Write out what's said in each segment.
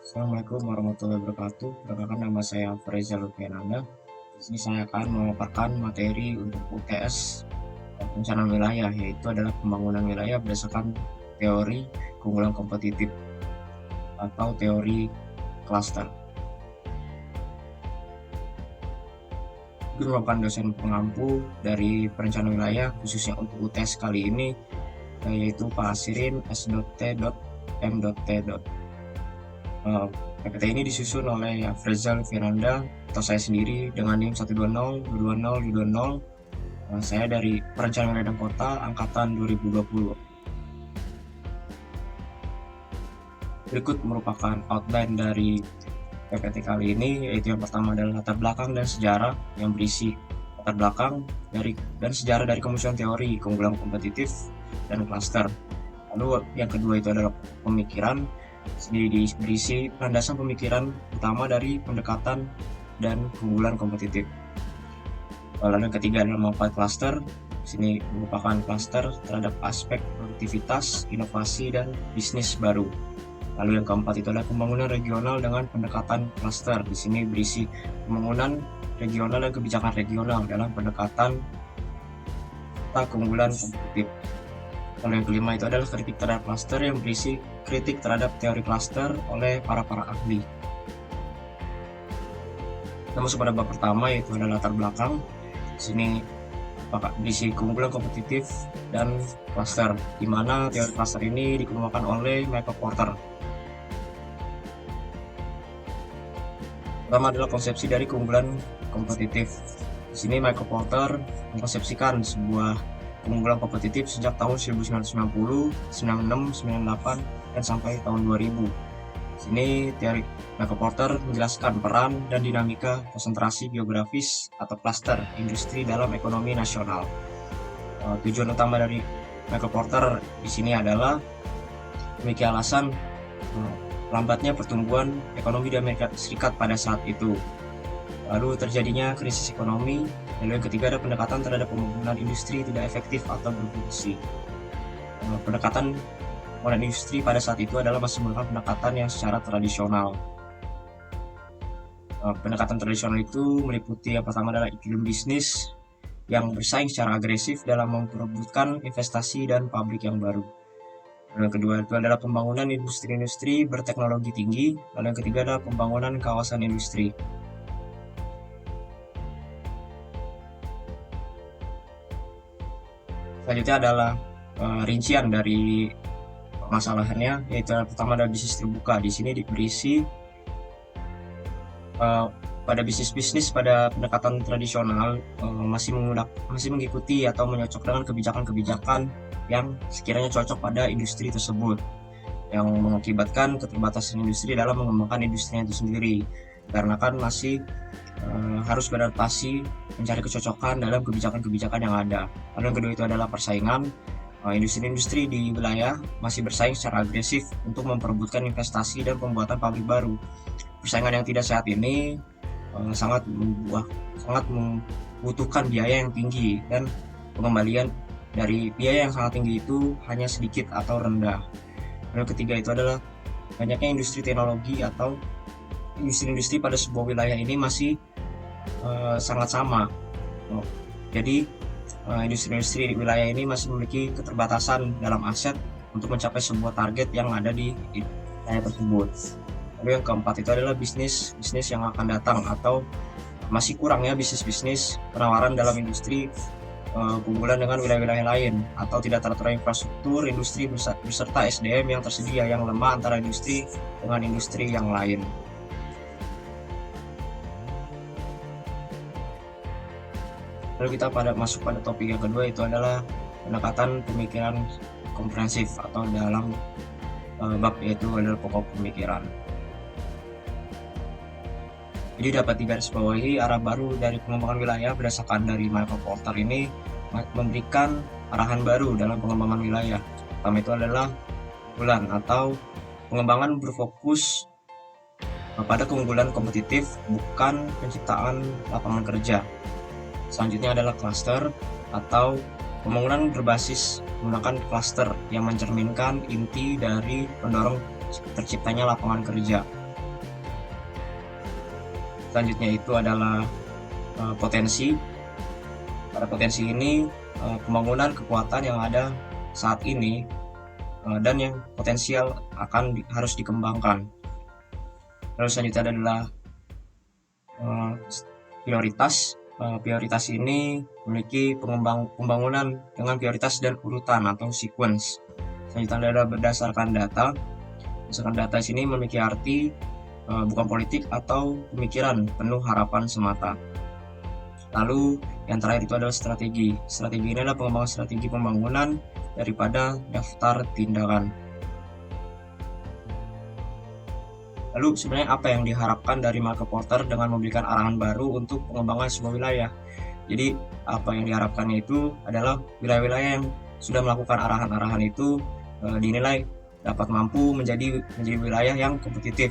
Assalamualaikum warahmatullahi wabarakatuh. Perkenalkan nama saya Freza Lutfiananda. Di sini saya akan memaparkan materi untuk UTS perencanaan wilayah, yaitu adalah pembangunan wilayah berdasarkan teori keunggulan kompetitif atau teori klaster. Ini merupakan dosen pengampu dari perencanaan wilayah khususnya untuk UTS kali ini, yaitu Pak Asirin S.T.M.T. PPT ini disusun oleh Freza Lutfiananda atau saya sendiri dengan NIM 120 220 220. Saya dari Perencanaan Wilayah dan Kota angkatan 2020. Berikut merupakan outline dari PPT kali ini, yaitu yang pertama adalah latar belakang dan sejarah yang berisi latar belakang dan sejarah dari kemunculan teori keunggulan kompetitif dan klaster. Lalu yang kedua itu adalah pemikiran. Sini berisi landasan pemikiran utama dari pendekatan dan keunggulan kompetitif. Lalu yang ketiga adalah manfaat klaster. Sini merupakan klaster terhadap aspek produktivitas, inovasi, dan bisnis baru. Lalu yang keempat itu adalah pembangunan regional dengan pendekatan klaster. Di sini berisi pembangunan regional dan kebijakan regional dalam pendekatan keunggulan kompetitif. Lalu yang kelima itu adalah kritik terhadap klaster yang berisi kritik terhadap teori klaster oleh para ahli. Kita masuk pada bab pertama, yaitu adalah latar belakang. Di sini berisi keunggulan kompetitif dan klaster, di mana teori klaster ini dikemukakan oleh Michael Porter. Pertama adalah konsepsi dari keunggulan kompetitif. Di sini Michael Porter mengkonsepsikan sebuah keunggulan kompetitif sejak tahun 1990, 96, 98, dan sampai tahun 2000. Sini teori Michael Porter menjelaskan peran dan dinamika konsentrasi geografis atau klaster industri dalam ekonomi nasional. Tujuan utama dari Michael Porter di sini adalah memiliki alasan lambatnya pertumbuhan ekonomi di Amerika Serikat pada saat itu. Lalu terjadinya krisis ekonomi. Lalu yang ketiga ada pendekatan terhadap pembangunan industri tidak efektif atau berfungsi. Pendekatan pembangunan industri pada saat itu adalah masih merupakan pendekatan yang secara tradisional. Pendekatan tradisional itu meliputi yang pertama adalah iklim bisnis yang bersaing secara agresif dalam memperebutkan investasi dan pabrik yang baru. Lalu yang kedua itu adalah pembangunan industri-industri berteknologi tinggi. Lalu yang ketiga adalah pembangunan kawasan industri. Selanjutnya adalah rincian dari masalahannya, yaitu yang pertama adalah bisnis terbuka. Di sini berisi pada bisnis-bisnis pada pendekatan tradisional masih mengikuti atau menyocok dengan kebijakan-kebijakan yang sekiranya cocok pada industri tersebut, yang mengakibatkan keterbatasan industri dalam mengembangkan industrinya itu sendiri, karena kan masih harus beradaptasi mencari kecocokan dalam kebijakan-kebijakan yang ada. Lalu yang kedua itu adalah persaingan. Industri-industri di wilayah masih bersaing secara agresif untuk memperebutkan investasi dan pembuatan pabrik baru. Persaingan yang tidak sehat ini sangat membutuhkan biaya yang tinggi, dan pengembalian dari biaya yang sangat tinggi itu hanya sedikit atau rendah. Lalu ketiga itu adalah banyaknya industri teknologi atau industri-industri pada sebuah wilayah ini masih sangat sama. Jadi industri-industri di wilayah ini masih memiliki keterbatasan dalam aset untuk mencapai sebuah target yang ada di wilayah tersebut. Lalu yang keempat itu adalah bisnis yang akan datang, atau masih kurangnya bisnis penawaran dalam industri keunggulan dengan wilayah-wilayah lain, atau tidak teratur infrastruktur industri beserta SDM yang tersedia yang lemah antara industri dengan industri yang lain. Lalu kita masuk pada topik yang kedua, itu adalah pendekatan pemikiran komprehensif atau dalam bab yaitu adalah pokok pemikiran. Jadi dapat digarisbawahi arah baru dari pengembangan wilayah berdasarkan dari Michael Porter ini memberikan arahan baru dalam pengembangan wilayah. Pertama itu adalah keunggulan atau pengembangan berfokus pada keunggulan kompetitif, bukan penciptaan lapangan kerja. Selanjutnya adalah klaster atau pembangunan berbasis menggunakan klaster yang mencerminkan inti dari pendorong terciptanya lapangan kerja. Selanjutnya itu adalah potensi. Pada potensi ini pembangunan kekuatan yang ada saat ini dan yang potensial harus dikembangkan. Lalu selanjutnya adalah prioritas. Prioritas ini memiliki pembangunan dengan prioritas dan urutan atau sequence. Selanjutnya adalah berdasarkan data. Berdasarkan data sini memiliki arti bukan politik atau pemikiran penuh harapan semata. Lalu yang terakhir itu adalah strategi. Strategi ini adalah pengembangan strategi pembangunan daripada daftar tindakan. Lalu sebenarnya apa yang diharapkan dari Michael Porter dengan memberikan arahan baru untuk pengembangan sebuah wilayah? Jadi apa yang diharapkannya itu adalah wilayah-wilayah yang sudah melakukan arahan-arahan itu dinilai dapat mampu menjadi wilayah yang kompetitif,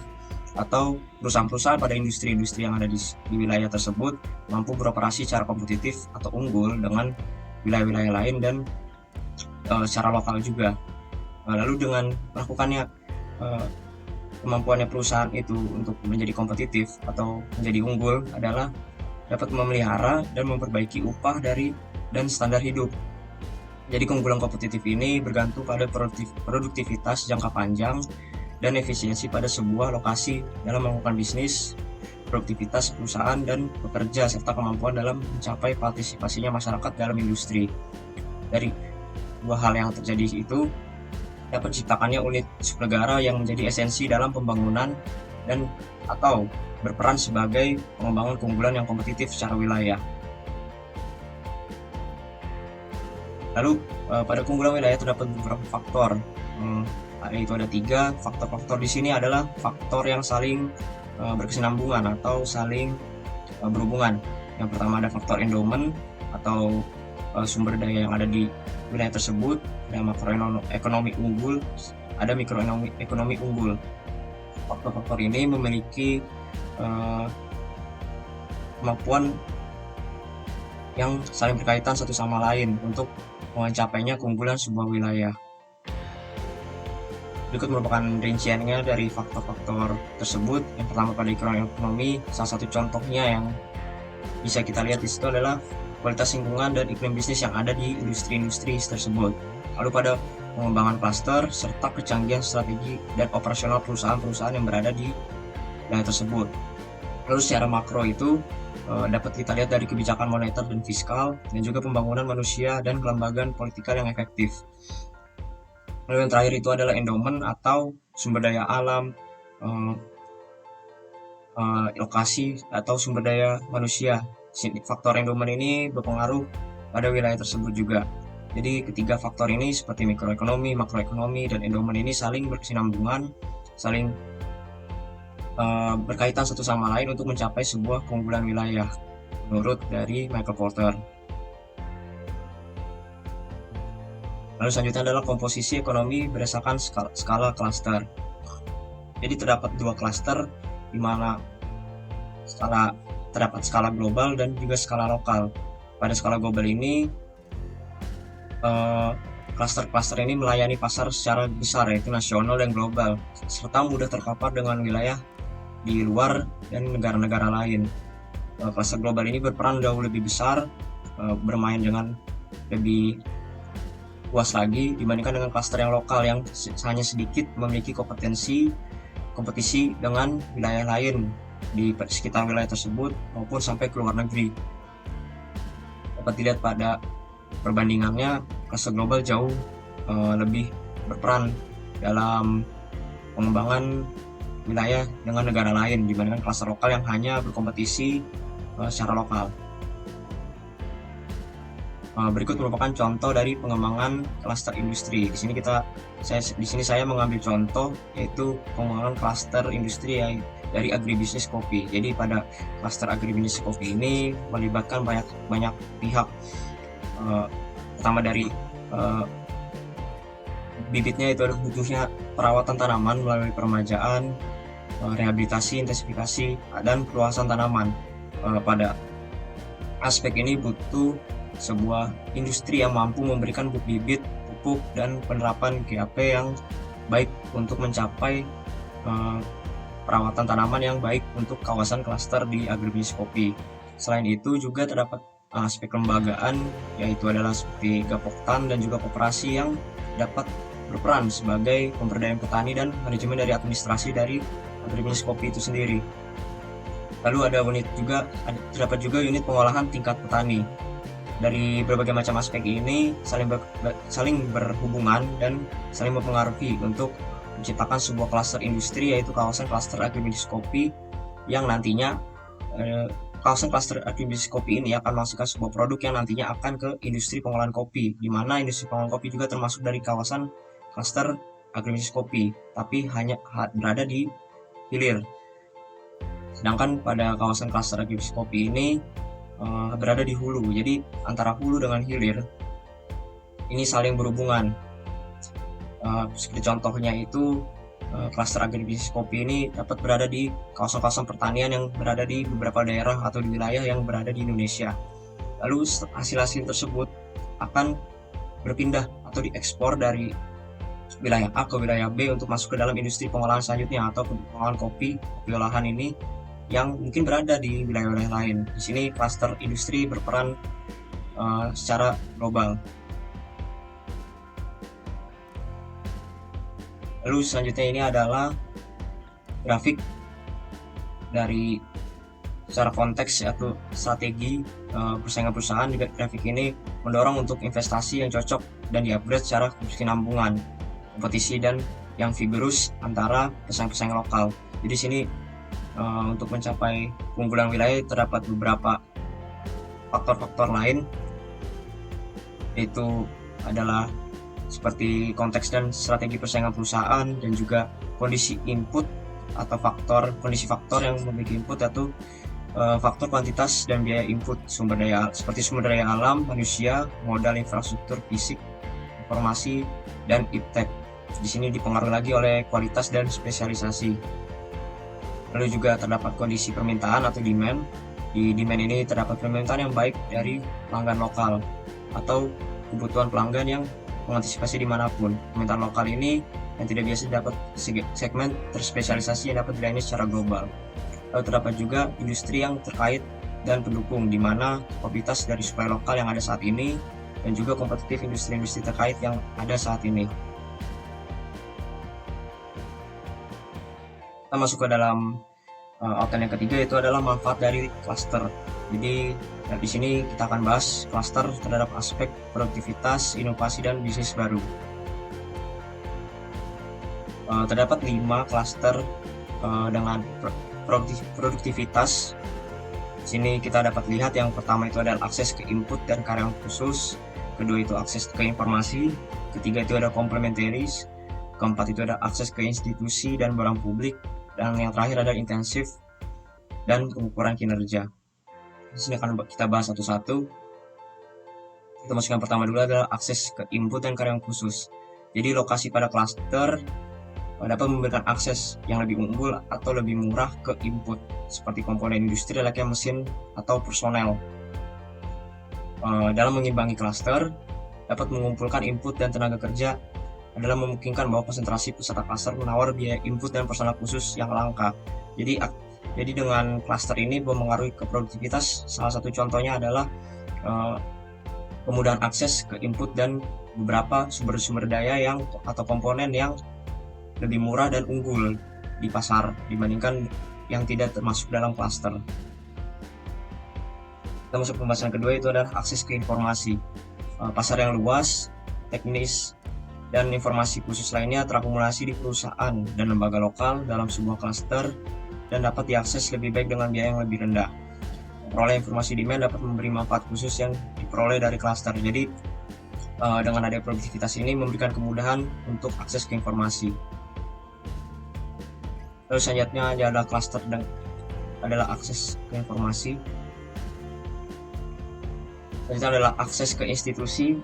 atau perusahaan-perusahaan pada industri-industri yang ada di wilayah tersebut mampu beroperasi secara kompetitif atau unggul dengan wilayah-wilayah lain dan secara lokal juga. Lalu dengan melakukannya kemampuannya perusahaan itu untuk menjadi kompetitif atau menjadi unggul adalah dapat memelihara dan memperbaiki upah dan standar hidup. Jadi keunggulan kompetitif ini bergantung pada produktivitas jangka panjang dan efisiensi pada sebuah lokasi dalam melakukan bisnis, produktivitas perusahaan dan pekerja, serta kemampuan dalam mencapai partisipasinya masyarakat dalam industri. Dari dua hal yang terjadi itu dapat diciptakannya unit subnegara yang menjadi esensi dalam pembangunan dan atau berperan sebagai pengembangan keunggulan yang kompetitif secara wilayah. Lalu pada keunggulan wilayah terdapat beberapa faktor, yaitu ada 3 faktor-faktor. Di sini adalah faktor yang saling berkesinambungan atau saling berhubungan. Yang pertama ada faktor endowment atau sumber daya yang ada di wilayah tersebut. Ada makroekonomi unggul, ada mikroekonomi unggul. Faktor-faktor ini memiliki kemampuan yang saling berkaitan satu sama lain untuk mencapainya keunggulan sebuah wilayah. Berikut merupakan rinciannya dari faktor-faktor tersebut. Yang pertama pada mikroekonomi, salah satu contohnya yang bisa kita lihat di situ adalah kualitas lingkungan dan iklim bisnis yang ada di industri-industri tersebut. Lalu pada pengembangan klaster serta kecanggihan strategi dan operasional perusahaan-perusahaan yang berada di wilayah tersebut. Lalu secara makro itu dapat kita lihat dari kebijakan moneter dan fiskal, dan juga pembangunan manusia dan kelembagaan politikal yang efektif. Lalu yang terakhir itu adalah endowment atau sumber daya alam, lokasi atau sumber daya manusia. Faktor endowment ini berpengaruh pada wilayah tersebut juga. Jadi ketiga faktor ini seperti mikroekonomi, makroekonomi, dan endowment ini saling berkesinambungan, saling berkaitan satu sama lain untuk mencapai sebuah keunggulan wilayah menurut dari Michael Porter. Lalu selanjutnya adalah komposisi ekonomi berdasarkan skala klaster. Jadi terdapat 2 klaster di mana terdapat skala global dan juga skala lokal. Pada skala global ini klaster-klaster ini melayani pasar secara besar, yaitu nasional dan global, serta mudah terpapar dengan wilayah di luar dan negara-negara lain. Klaster global ini berperan jauh lebih besar, bermain dengan lebih luas lagi dibandingkan dengan klaster yang lokal yang hanya sedikit memiliki kompetisi dengan wilayah lain di sekitar wilayah tersebut maupun sampai ke luar negeri. Dapat dilihat pada perbandingannya, klaster global jauh lebih berperan dalam pengembangan wilayah dengan negara lain dibandingkan klaster lokal yang hanya berkompetisi secara lokal. Berikut merupakan contoh dari pengembangan klaster industri. Di sini saya mengambil contoh yaitu pengembangan klaster industri dari agribisnis kopi. Jadi pada klaster agribisnis kopi ini melibatkan banyak pihak. Pertama dari bibitnya itu butuhnya perawatan tanaman melalui peremajaan, rehabilitasi, intensifikasi, dan perluasan tanaman. Pada aspek ini butuh sebuah industri yang mampu memberikan bibit, pupuk, dan penerapan GAP yang baik untuk mencapai perawatan tanaman yang baik untuk kawasan klaster di agribisnis kopi. Selain itu juga terdapat aspek lembagaan, yaitu adalah seperti Gapoktan dan juga koperasi yang dapat berperan sebagai pemberdayaan petani dan manajemen dari administrasi dari agribisnis kopi itu sendiri. Lalu terdapat juga unit pengolahan tingkat petani. Dari berbagai macam aspek ini saling berhubungan dan saling mempengaruhi untuk menciptakan sebuah klaster industri, yaitu kawasan klaster agribisnis kopi, yang nantinya kawasan klaster agribisnis kopi ini akan menghasilkan sebuah produk yang nantinya akan ke industri pengolahan kopi, di mana industri pengolahan kopi juga termasuk dari kawasan klaster agribisnis kopi, tapi hanya berada di hilir. Sedangkan pada kawasan klaster agribisnis kopi ini berada di hulu, jadi antara hulu dengan hilir ini saling berhubungan. Seperti contohnya itu klaster agribisnis kopi ini dapat berada di kawasan-kawasan pertanian yang berada di beberapa daerah atau di wilayah yang berada di Indonesia. Lalu hasil-hasil tersebut akan berpindah atau diekspor dari wilayah A ke wilayah B untuk masuk ke dalam industri pengolahan selanjutnya, atau pengolahan kopi olahan ini yang mungkin berada di wilayah-wilayah lain. Di sini klaster industri berperan secara global. Lalu selanjutnya ini adalah grafik dari secara konteks atau strategi persaingan perusahaan. Grafik ini mendorong untuk investasi yang cocok dan di-upgrade secara kesinambungan, kompetisi dan yang vigorous antara pesaing-pesaing lokal. Jadi di sini untuk mencapai keunggulan wilayah terdapat beberapa faktor-faktor lain, yaitu adalah seperti konteks dan strategi persaingan perusahaan, dan juga kondisi input atau kondisi faktor yang memiliki input, atau faktor kuantitas dan biaya input seperti sumber daya alam, manusia, modal, infrastruktur fisik, informasi, dan iptek. Di sini dipengaruhi lagi oleh kualitas dan spesialisasi. Lalu juga terdapat kondisi permintaan atau demand. Di demand ini terdapat permintaan yang baik dari pelanggan lokal atau kebutuhan pelanggan yang mengantisipasi dimanapun. Permintaan lokal ini yang tidak biasa dapat segmen terspesialisasi yang dapat dilayani secara global. Lalu terdapat juga industri yang terkait dan pendukung, di mana kapabilitas dari suplai lokal yang ada saat ini dan juga kompetitif industri-industri terkait yang ada saat ini. Kita masuk ke dalam outline yang ketiga, yaitu adalah manfaat dari cluster. Jadi di sini kita akan bahas cluster terhadap aspek produktivitas, inovasi, dan bisnis baru. Terdapat 5 cluster dengan produktivitas. Di sini kita dapat lihat yang pertama itu adalah akses ke input dan karyawan khusus, kedua itu akses ke informasi, ketiga itu ada complementaries, keempat itu ada akses ke institusi dan barang publik, dan yang terakhir ada intensif dan pengukuran kinerja. Di sini akan kita bahas satu-satu. Kita masuk yang pertama dulu adalah akses ke input dan karyawan khusus. Jadi lokasi pada cluster dapat memberikan akses yang lebih unggul atau lebih murah ke input seperti komponen industri, layaknya mesin atau personel. Dalam mengimbangi cluster, dapat mengumpulkan input dan tenaga kerja adalah memungkinkan bahwa konsentrasi peserta cluster menawar biaya input dan personal khusus yang langka. Jadi dengan cluster ini mempengaruhi ke produktivitas. Salah satu contohnya adalah kemudahan akses ke input dan beberapa sumber-sumber daya atau komponen yang lebih murah dan unggul di pasar dibandingkan yang tidak termasuk dalam cluster. Kita masuk pembahasan kedua, itu adalah akses ke informasi. Pasar yang luas, teknis, dan informasi khusus lainnya terakumulasi di perusahaan dan lembaga lokal dalam sebuah cluster dan dapat diakses lebih baik dengan biaya yang lebih rendah. Memperoleh informasi demand dapat memberi manfaat khusus yang diperoleh dari cluster. Jadi dengan adanya produktivitas ini memberikan kemudahan untuk akses ke informasi. Lalu selanjutnya adalah cluster dan adalah akses ke informasi. Selanjutnya adalah akses ke institusi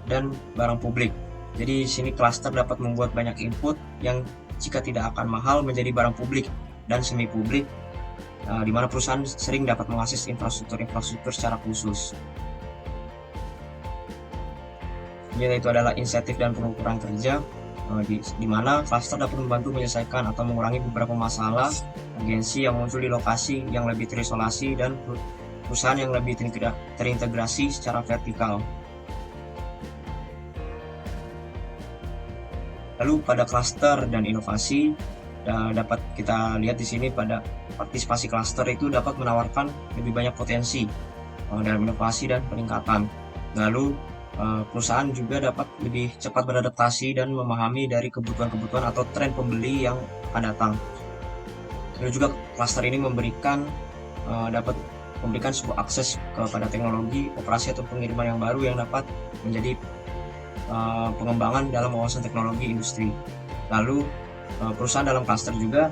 dan barang publik. Jadi di sini cluster dapat membuat banyak input yang jika tidak akan mahal menjadi barang publik dan semi publik, di mana perusahaan sering dapat mengakses infrastruktur secara khusus. Jadi itu adalah insentif dan pengukuran kerja. di mana klaster dapat membantu menyelesaikan atau mengurangi beberapa masalah urgensi yang muncul di lokasi yang lebih terisolasi dan perusahaan yang lebih terintegrasi secara vertikal. Lalu pada klaster dan inovasi, dapat kita lihat di sini pada partisipasi klaster itu dapat menawarkan lebih banyak potensi dalam inovasi dan peningkatan. Lalu perusahaan juga dapat lebih cepat beradaptasi dan memahami dari kebutuhan-kebutuhan atau tren pembeli yang akan datang. Lalu juga klaster ini dapat memberikan sebuah akses kepada teknologi, operasi atau pengiriman yang baru yang dapat menjadi pengembangan dalam wawasan teknologi industri. Lalu perusahaan dalam klaster juga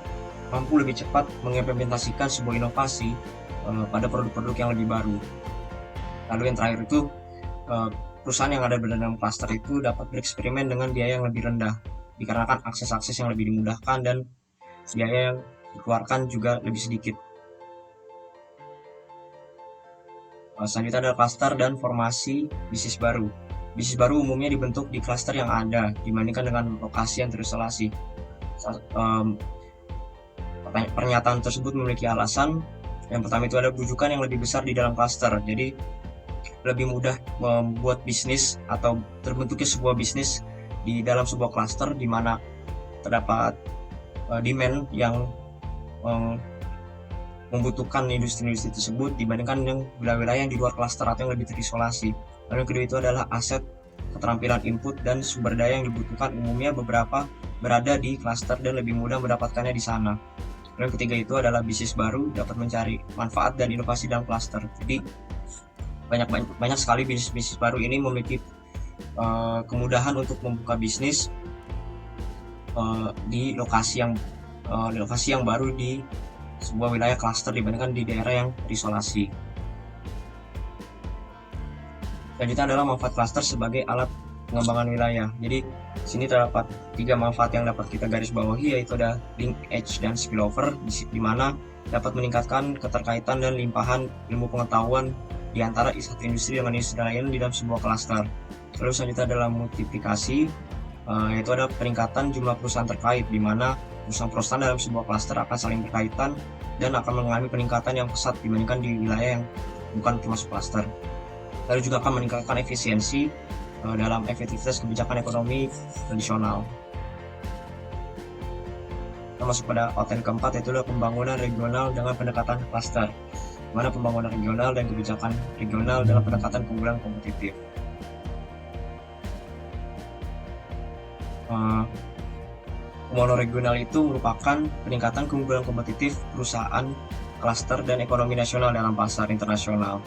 mampu lebih cepat mengimplementasikan sebuah inovasi pada produk-produk yang lebih baru. Lalu yang terakhir itu perusahaan yang ada dalam klaster itu dapat bereksperimen dengan biaya yang lebih rendah dikarenakan akses-akses yang lebih dimudahkan dan biaya yang dikeluarkan juga lebih sedikit. Selanjutnya adalah klaster dan formasi bisnis baru. Bisnis baru umumnya dibentuk di klaster yang ada dibandingkan dengan lokasi yang terisolasi. Pernyataan tersebut memiliki alasan. Yang pertama itu ada rujukan yang lebih besar di dalam klaster. Jadi lebih mudah membuat bisnis atau terbentuknya sebuah bisnis di dalam sebuah klaster di mana terdapat demand yang membutuhkan industri-industri tersebut dibandingkan dengan wilayah-wilayah yang di luar klaster atau yang lebih terisolasi. Lalu yang kedua itu adalah aset, keterampilan input dan sumber daya yang dibutuhkan umumnya beberapa berada di klaster dan lebih mudah mendapatkannya di sana. Lalu yang ketiga itu adalah bisnis baru dapat mencari manfaat dan inovasi dalam klaster. Jadi banyak sekali bisnis baru ini memiliki kemudahan untuk membuka bisnis di lokasi yang baru di sebuah wilayah klaster dibandingkan di daerah yang terisolasi. Selanjutnya adalah manfaat klaster sebagai alat pengembangan wilayah. Jadi di sini terdapat 3 manfaat yang dapat kita garis bawahi, yaitu ada link edge dan spillover, di mana dapat meningkatkan keterkaitan dan limpahan ilmu pengetahuan di antara satu industri dengan industri lain di dalam sebuah klaster. Lalu selanjutnya adalah multiplikasi, yaitu ada peningkatan jumlah perusahaan terkait, di mana perusahaan-perusahaan dalam sebuah klaster akan saling berkaitan dan akan mengalami peningkatan yang pesat dibandingkan di wilayah yang bukan termasuk klaster. Lalu juga akan meningkatkan efisiensi dalam efektivitas kebijakan ekonomi tradisional. Kita masuk pada outline keempat, yaitu adalah pembangunan regional dengan pendekatan klaster, di mana pembangunan regional dan kebijakan regional dalam pendekatan keunggulan kompetitif. Pembangunan regional itu merupakan peningkatan keunggulan kompetitif perusahaan, klaster, dan ekonomi nasional dalam pasar internasional.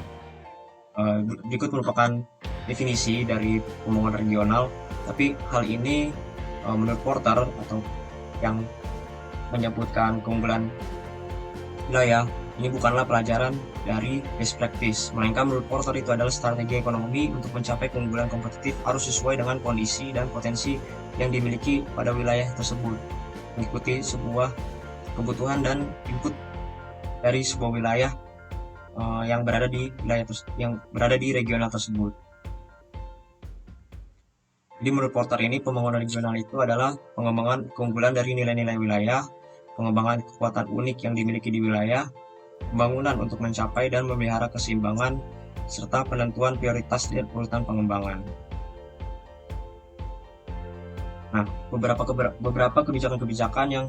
Berikut merupakan definisi dari pembangunan regional, tapi hal ini menurut Porter atau yang menyebutkan keunggulan wilayah ini bukanlah pelajaran dari best practice, melainkan menurut Porter itu adalah strategi ekonomi untuk mencapai keunggulan kompetitif harus sesuai dengan kondisi dan potensi yang dimiliki pada wilayah tersebut, mengikuti sebuah kebutuhan dan input dari sebuah wilayah yang berada di regional tersebut. Jadi menurut Porter ini pembangunan regional itu adalah pengembangan keunggulan dari nilai-nilai wilayah, pengembangan kekuatan unik yang dimiliki di wilayah, pembangunan untuk mencapai dan memelihara keseimbangan, serta penentuan prioritas dan urutan pengembangan. Nah, beberapa kebijakan-kebijakan yang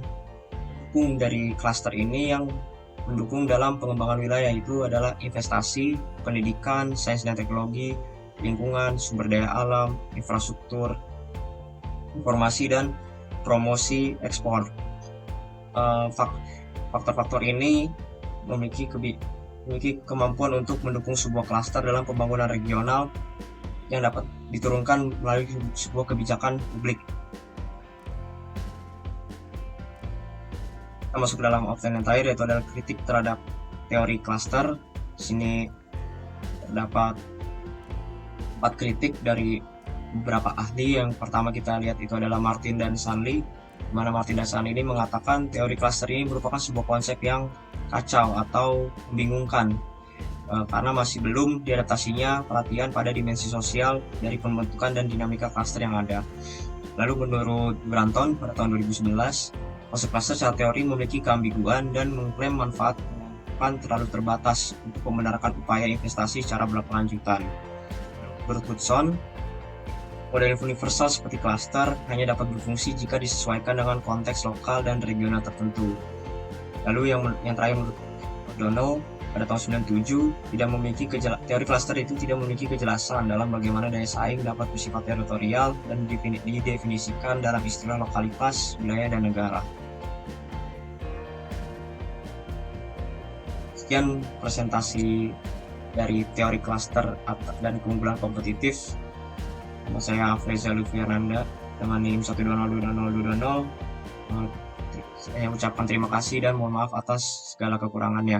mendukung dari klaster ini yang mendukung dalam pengembangan wilayah itu adalah investasi, pendidikan, sains dan teknologi, lingkungan, sumber daya alam, infrastruktur, informasi dan promosi ekspor. Faktor-faktor ini memiliki kemampuan untuk mendukung sebuah klaster dalam pembangunan regional yang dapat diturunkan melalui sebuah kebijakan publik. Kita masuk dalam outline yang terakhir, yaitu adalah kritik terhadap teori klaster. Di sini terdapat 4 kritik dari beberapa ahli. Yang pertama kita lihat itu adalah Martin dan Stanley, di mana Martin dan Stanley ini mengatakan teori klaster ini merupakan sebuah konsep yang kacau atau membingungkan karena masih belum diadaptasinya perhatian pada dimensi sosial dari pembentukan dan dinamika klaster yang ada. Lalu menurut Branton pada tahun 2011, konsep klaster secara teori memiliki keambiguan dan mengklaim manfaat terlalu terbatas untuk membenarkan upaya investasi secara berkelanjutan. Menurut Hudson, model universal seperti klaster hanya dapat berfungsi jika disesuaikan dengan konteks lokal dan regional tertentu. Lalu yang terakhir menurut O'Donnell pada tahun 97, teori klaster itu tidak memiliki kejelasan dalam bagaimana daya saing dapat bersifat teritorial dan didefinisikan dalam istilah lokalitas, wilayah, dan negara. Sekian presentasi dari teori klaster dan keunggulan kompetitif. Nama saya Freza Lutfiananda dengan NIM 120202020. Saya ucapkan terima kasih dan mohon maaf atas segala kekurangannya.